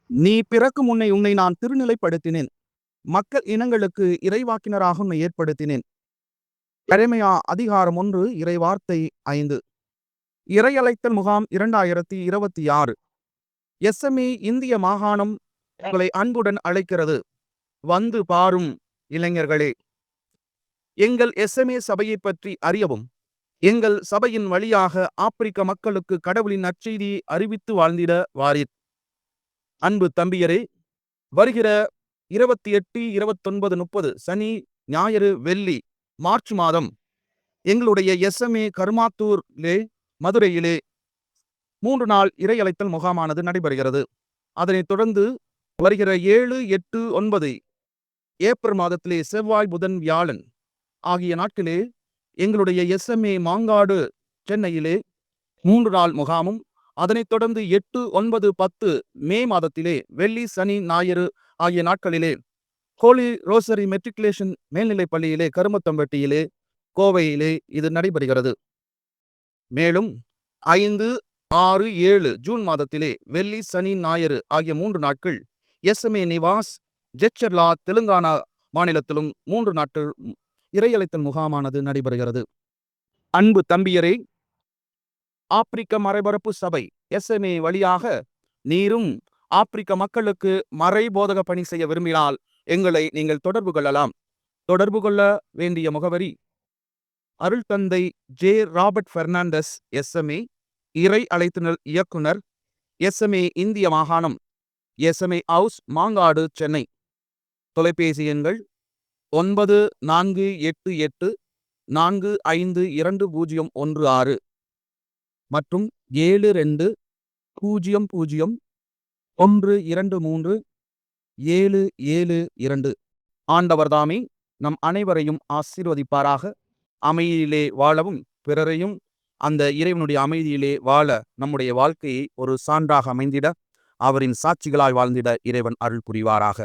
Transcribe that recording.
நீ பிறக்கும் முன்னை உன்னை நான் திருநிலைப்படுத்தினேன். மக்கள் இனங்களுக்கு இறைவாக்கினராக உன்னை ஏற்படுத்தினேன். எரேமியா அதிகாரம் 1 இறைவார்த்தை 5. இறையழைத்தல் முகாம் 2026. எஸ்எம்இ இந்திய மாகாணம் உங்களை அன்புடன் அழைக்கிறது. வந்து பாரும் இளைஞர்களே. எங்கள் எஸ்எம்ஏ சபையை பற்றி அறியவும், எங்கள் சபையின் வழியாக ஆப்பிரிக்க மக்களுக்கு கடவுளின் நற்செய்தியை அறிவித்து வாழ்ந்திட வாரீர். அன்பு தம்பியரே, வருகிற 28, 29, 30 சனி, ஞாயிறு, வெள்ளி, மார்ச் மாதம் எங்களுடைய எஸ்எம்ஏ கருமாத்தூரிலே, மதுரையிலே 3 நாள் இறையழைத்தல் முகாமானது நடைபெறுகிறது. அதனைத் தொடர்ந்து வருகிற 7, 8, 9 ஏப்ரல் மாதத்திலே செவ்வாய், புதன், வியாழன் ஆகிய நாட்களே எங்களுடைய எஸ்எம்ஏ மாங்காடு சென்னையிலே 3 நாள் முகாமும், அதனைத் தொடர்ந்து 8, 9, 10 மே மாதத்திலே வெள்ளி, சனி, ஞாயிறு ஆகிய நாட்களிலே ஹோலி ரோசரி மெட்ரிகுலேஷன் மேல்நிலைப் பள்ளியிலே கருமத்தம்பட்டியிலே, கோவையிலே இது நடைபெறுகிறது. மேலும் 5, 6, 7 ஜூன் மாதத்திலே வெள்ளி, சனி, ஞாயிறு ஆகிய 3 நாட்கள் எஸ்எம்ஏ நிவாஸ் ஜெச்சர்லா தெலுங்கானா மாநிலத்திலும் 3 நாட்கள் இறையழைத்தல் முகாமானது நடைபெறுகிறது. அன்பு தம்பியரே, ஆப்பிரிக்க மறைபரப்பு சபை எஸ்எம்ஏ வழியாக நீரும் ஆப்பிரிக்க மக்களுக்கு மறைபோதக பணி செய்ய விரும்பினால் எங்களை நீங்கள் தொடர்பு கொள்ளலாம். தொடர்பு கொள்ள வேண்டிய முகவரி: அருள் தந்தை ஜே. ராபர்ட் பெர்னாண்டஸ், எஸ்எம்ஏ இறை அழைத்துதல் இயக்குனர், எஸ்எம்ஏ இந்திய மாகாணம், எஸ்எம்ஏ ஹவுஸ், மாங்காடு, சென்னை. தொலைபேசி எண்கள் 9488452016 மற்றும் 7201237772. ஆண்டவர்தாமே நம் அனைவரையும் ஆசீர்வதிப்பாராக. அமைதியிலே வாழவும், பிறரையும் அந்த இறைவனுடைய அமைதியிலே வாழ நம்முடைய வாழ்க்கையை ஒரு சான்றாக அமைந்திட, அவரின் சாட்சிகளாய் வாழ்ந்திட இறைவன் அருள் புரிவாராக.